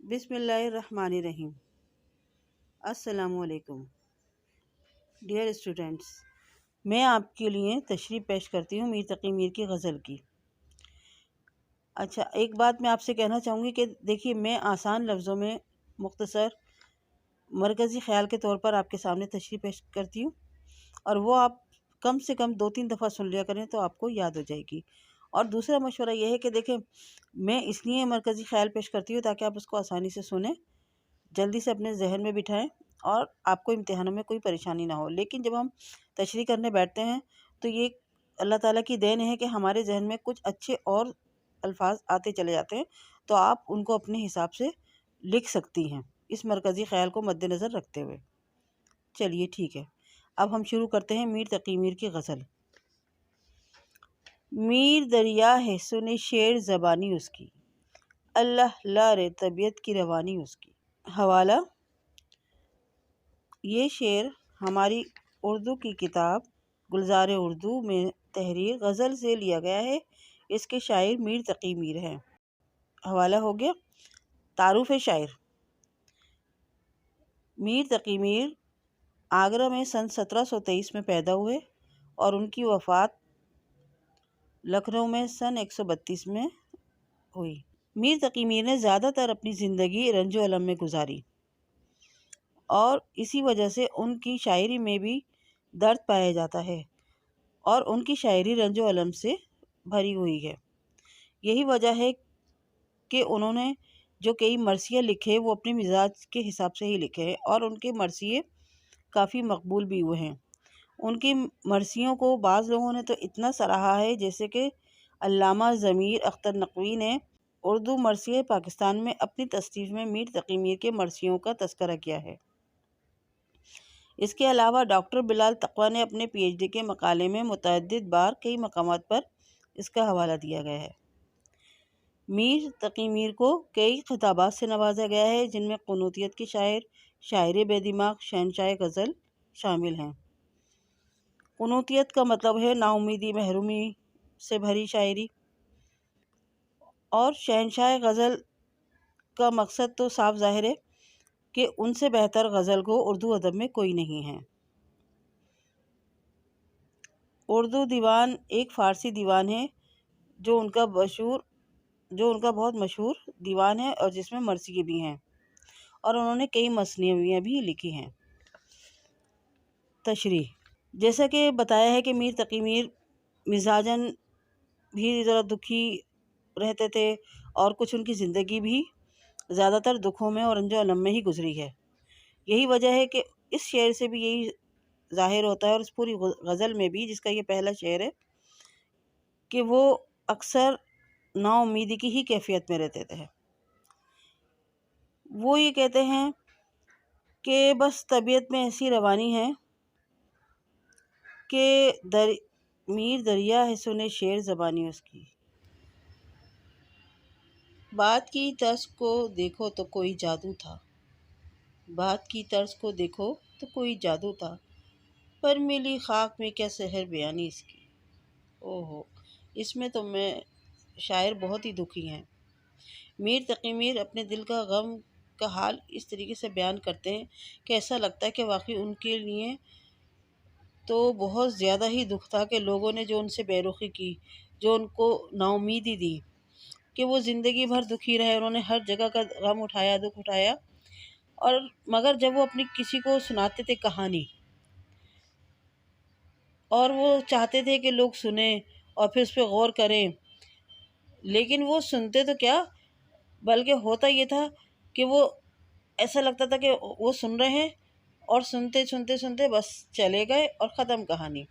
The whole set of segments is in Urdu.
بسم اللہ الرحمن الرحیم۔ السلام علیکم ڈیئر اسٹوڈنٹس، میں آپ کے لیے تشریح پیش کرتی ہوں میر تقی میر کی غزل کی۔ اچھا، ایک بات میں آپ سے کہنا چاہوں گی کہ دیکھیے، میں آسان لفظوں میں مختصر مرکزی خیال کے طور پر آپ کے سامنے تشریح پیش کرتی ہوں، اور وہ آپ کم سے کم 2-3 دفعہ سن لیا کریں تو آپ کو یاد ہو جائے گی۔ اور دوسرا مشورہ یہ ہے کہ دیکھیں، میں اس لیے مرکزی خیال پیش کرتی ہوں تاکہ آپ اس کو آسانی سے سنیں، جلدی سے اپنے ذہن میں بٹھائیں، اور آپ کو امتحانوں میں کوئی پریشانی نہ ہو۔ لیکن جب ہم تشریح کرنے بیٹھتے ہیں تو یہ اللہ تعالیٰ کی دین ہے کہ ہمارے ذہن میں کچھ اچھے اور الفاظ آتے چلے جاتے ہیں، تو آپ ان کو اپنے حساب سے لکھ سکتی ہیں اس مرکزی خیال کو مد نظر رکھتے ہوئے۔ چلیے ٹھیک ہے، اب ہم شروع کرتے ہیں میر تقی میر کی غزل۔ میر دریا ہے سنے شعر زبانی اس کی، اللہ لار طبیعت کی روانی اس کی۔ حوالہ: یہ شعر ہماری اردو کی کتاب گلزار اردو میں تحریر غزل سے لیا گیا ہے۔ اس کے شاعر میر تقی میر ہیں۔ حوالہ ہو گیا۔ تعارف شاعر: میر تقی میر آگرہ میں سن 1723 میں پیدا ہوئے اور ان کی وفات لکھنؤ میں سن 132 میں ہوئی۔ میر تقی میر نے زیادہ تر اپنی زندگی رنج و الم میں گزاری، اور اسی وجہ سے ان کی شاعری میں بھی درد پایا جاتا ہے، اور ان کی شاعری رنج و الم سے بھری ہوئی ہے۔ یہی وجہ ہے کہ انہوں نے جو کئی مرثیے لکھے وہ اپنے مزاج کے حساب سے ہی لکھے ہیں، اور ان کے مرثیے کافی مقبول بھی ہوئے ہیں۔ ان کی مرثیوں کو بعض لوگوں نے تو اتنا سراہا ہے، جیسے کہ علامہ ضمیر اختر نقوی نے اردو مرثیے پاکستان میں اپنی تصنیف میں میر تقی میر کے مرثیوں کا تذکرہ کیا ہے۔ اس کے علاوہ ڈاکٹر بلال تقویٰ نے اپنے پی ایچ ڈی کے مقالے میں متعدد بار کئی مقامات پر اس کا حوالہ دیا گیا ہے۔ میر تقی میر کو کئی خطابات سے نوازا گیا ہے، جن میں قنوتیت کے شاعر، شاعر بے دماغ، شہنشاہ غزل شامل ہیں۔ قنوتیت کا مطلب ہے نا امیدی، محرومی سے بھری شاعری، اور شہنشاہ غزل کا مقصد تو صاف ظاہر ہے کہ ان سے بہتر غزل کو اردو ادب میں کوئی نہیں ہے۔ اردو دیوان ایک فارسی دیوان ہے جو ان کا بہت مشہور دیوان ہے، اور جس میں مرثیے بھی ہیں، اور انہوں نے کئی مثنویاں بھی لکھی ہیں۔ تشریح: جیسا کہ بتایا ہے کہ میر تقی میر مزاجاً بھی ذرا دکھی رہتے تھے، اور کچھ ان کی زندگی بھی زیادہ تر دکھوں میں اور رنج و الم میں ہی گزری ہے۔ یہی وجہ ہے کہ اس شعر سے بھی یہی ظاہر ہوتا ہے، اور اس پوری غزل میں بھی، جس کا یہ پہلا شعر ہے، کہ وہ اکثر نا امیدی کی ہی کیفیت میں رہتے تھے۔ وہ یہ کہتے ہیں کہ بس طبیعت میں ایسی روانی ہے کہ میر دریا ہے سنے شعر زبانی اس کی۔ بات کی طرز کو دیکھو تو کوئی جادو تھا، بات کی طرز کو دیکھو تو کوئی جادو تھا، پر ملی خاک میں کیا سحر بیانی اس کی۔ اوہو، اس میں تو شاعر بہت ہی دکھی ہیں۔ میر تقی میر اپنے دل کا غم کا حال اس طریقے سے بیان کرتے ہیں کہ ایسا لگتا ہے کہ واقعی ان کے لیے تو بہت زیادہ ہی دکھ تھا کہ لوگوں نے جو ان سے بے رخی کی، جو ان کو نا امیدی دی، کہ وہ زندگی بھر دکھی رہے۔ انہوں نے ہر جگہ کا غم اٹھایا، دکھ اٹھایا، اور مگر جب وہ اپنی کسی کو سناتے تھے کہانی، اور وہ چاہتے تھے کہ لوگ سنیں اور پھر اس پہ غور کریں، لیکن وہ سنتے تو کیا، بلکہ ہوتا یہ تھا کہ وہ ایسا لگتا تھا کہ وہ سن رہے ہیں، اور سنتے سنتے سنتے بس چلے گئے اور ختم کہانی۔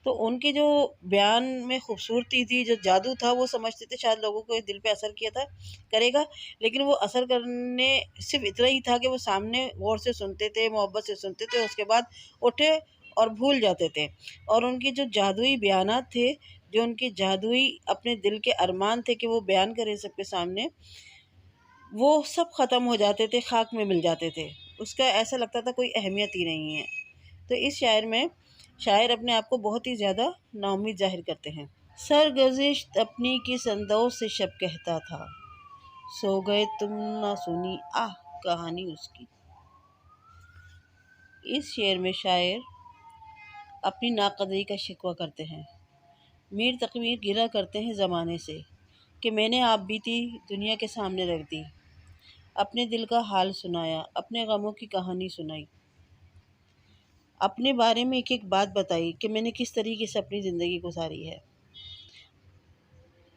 تو ان کی جو بیان میں خوبصورتی تھی، جو جادو تھا، وہ سمجھتے تھے شاید لوگوں کو دل پہ اثر کیا تھا، کرے گا، لیکن وہ اثر کرنے صرف اتنا ہی تھا کہ وہ سامنے غور سے سنتے تھے، محبت سے سنتے تھے، اس کے بعد اٹھے اور بھول جاتے تھے، اور ان کی جو جادوئی بیانات تھے، جو ان کی جادوئی اپنے دل کے ارمان تھے کہ وہ بیان کریں سب کے سامنے، وہ سب ختم ہو جاتے تھے، خاک میں مل جاتے تھے، اس کا ایسا لگتا تھا کوئی اہمیت ہی نہیں ہے۔ تو اس شاعر میں شاعر اپنے آپ کو بہت ہی زیادہ نا امید ظاہر کرتے ہیں۔ سرگزشت اپنی کس اندوز سے شب کہتا تھا، سو گئے تم نہ سنی آہ کہانی اس کی۔ اس شعر میں شاعر اپنی ناقدری کا شکوہ کرتے ہیں۔ میر تقی میر گلہ کرتے ہیں زمانے سے کہ میں نے آپ بیتی دنیا کے سامنے رکھ دی، اپنے دل کا حال سنایا، اپنے غموں کی کہانی سنائی، اپنے بارے میں ایک ایک بات بتائی کہ میں نے کس طریقے سے اپنی زندگی گزاری ہے۔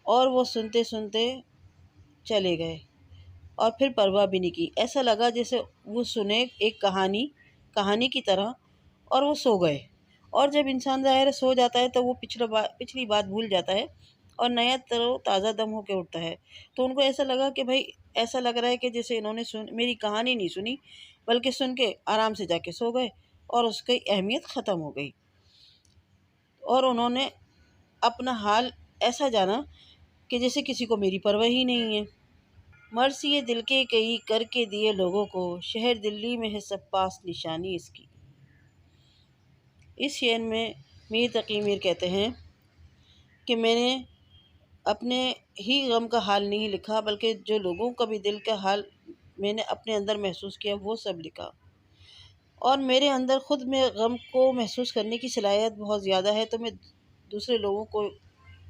اور وہ سنتے سنتے چلے گئے اور پھر پرواہ بھی نہیں کی۔ ایسا لگا جیسے وہ سنے ایک کہانی کی طرح اور وہ سو گئے۔ اور جب انسان ظاہر ہے سو جاتا ہے تو وہ پچھلی بات بھول جاتا ہے اور نیا تر و تازہ دم ہو کے اٹھتا ہے۔ تو ان کو ایسا لگا کہ بھائی ایسا لگ رہا ہے کہ جیسے انہوں نے میری کہانی نہیں سنی، بلکہ سن کے آرام سے جا کے سو گئے اور اس کی اہمیت ختم ہو گئی۔ اور انہوں نے اپنا حال ایسا جانا کہ جیسے کسی کو میری پرواہ ہی نہیں ہے۔ مرثیے دل کے کئی کر کے دیے لوگوں کو، شہر دلی میں ہے سب پاس نشانی اس کی۔ اس شعر میں میر تقی میر کہتے ہیں کہ میں نے اپنے ہی غم کا حال نہیں لکھا، بلکہ جو لوگوں کا بھی دل کا حال میں نے اپنے اندر محسوس کیا وہ سب لکھا۔ اور میرے اندر خود میں غم کو محسوس کرنے کی صلاحیت بہت زیادہ ہے، تو میں دوسرے لوگوں کو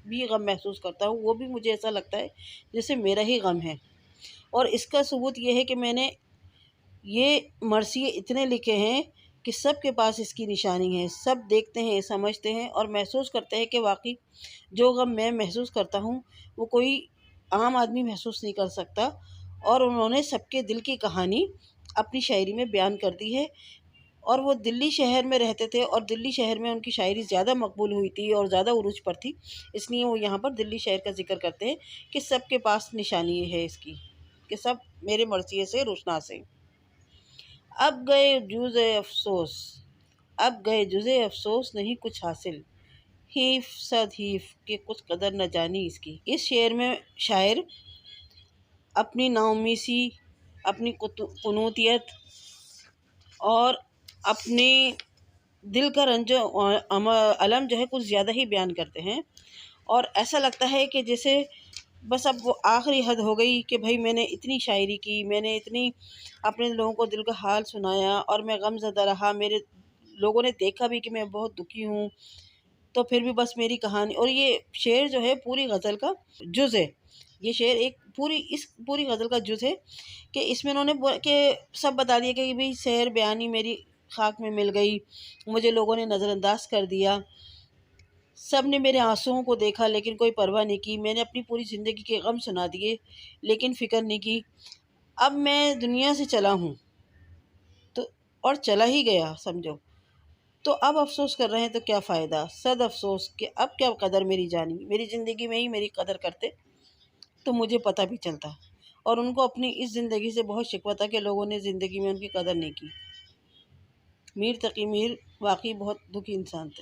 بھی غم محسوس کرتا ہوں، وہ بھی مجھے ایسا لگتا ہے جیسے میرا ہی غم ہے۔ اور اس کا ثبوت یہ ہے کہ میں نے یہ مرثیے اتنے لکھے ہیں کہ سب کے پاس اس کی نشانی ہے، سب دیکھتے ہیں، سمجھتے ہیں اور محسوس کرتے ہیں کہ واقعی جو غم میں محسوس کرتا ہوں وہ کوئی عام آدمی محسوس نہیں کر سکتا۔ اور انہوں نے سب کے دل کی کہانی اپنی شاعری میں بیان کر دی ہے۔ اور وہ دلی شہر میں رہتے تھے اور دلی شہر میں ان کی شاعری زیادہ مقبول ہوئی تھی اور زیادہ عروج پر تھی، اس لیے وہ یہاں پر دلی شہر کا ذکر کرتے ہیں کہ سب کے پاس نشانی ہے اس کی، کہ سب میرے مرثیے سے روشناس ہیں۔ اب گئے جزے افسوس نہیں کچھ حاصل، حیف صد حیف کہ کچھ قدر نہ جانی اس کی۔ اس شعر میں شاعر اپنی ناامیدی، اپنی قنوطیت اور اپنی دل کا رنج و الم جو ہے کچھ زیادہ ہی بیان کرتے ہیں۔ اور ایسا لگتا ہے کہ جیسے بس اب وہ آخری حد ہو گئی کہ بھائی میں نے اتنی شاعری کی، میں نے اتنی اپنے لوگوں کو دل کا حال سنایا اور میں غم زدہ رہا، میرے لوگوں نے دیکھا بھی کہ میں بہت دکھی ہوں، تو پھر بھی بس میری کہانی۔ اور یہ شعر جو ہے پوری غزل کا جز ہے، یہ شعر ایک پوری غزل کا جز ہے کہ اس میں انہوں نے کہ سب بتا دیا کہ بھئی شعر بیانی میری خاک میں مل گئی، مجھے لوگوں نے نظر انداز کر دیا، سب نے میرے آنسوؤں کو دیکھا لیکن کوئی پرواہ نہیں کی، میں نے اپنی پوری زندگی کے غم سنا دیے لیکن فکر نہیں کی، اب میں دنیا سے چلا ہوں تو اور چلا ہی گیا سمجھو، تو اب افسوس کر رہے ہیں تو کیا فائدہ، صد افسوس کہ اب کیا قدر میری جانی، میری زندگی میں ہی میری قدر کرتے تو مجھے پتہ بھی چلتا۔ اور ان کو اپنی اس زندگی سے بہت شکوہ تھا کہ لوگوں نے زندگی میں ان کی قدر نہیں کی۔ میر تقی میر واقعی بہت دکھی انسان تھے۔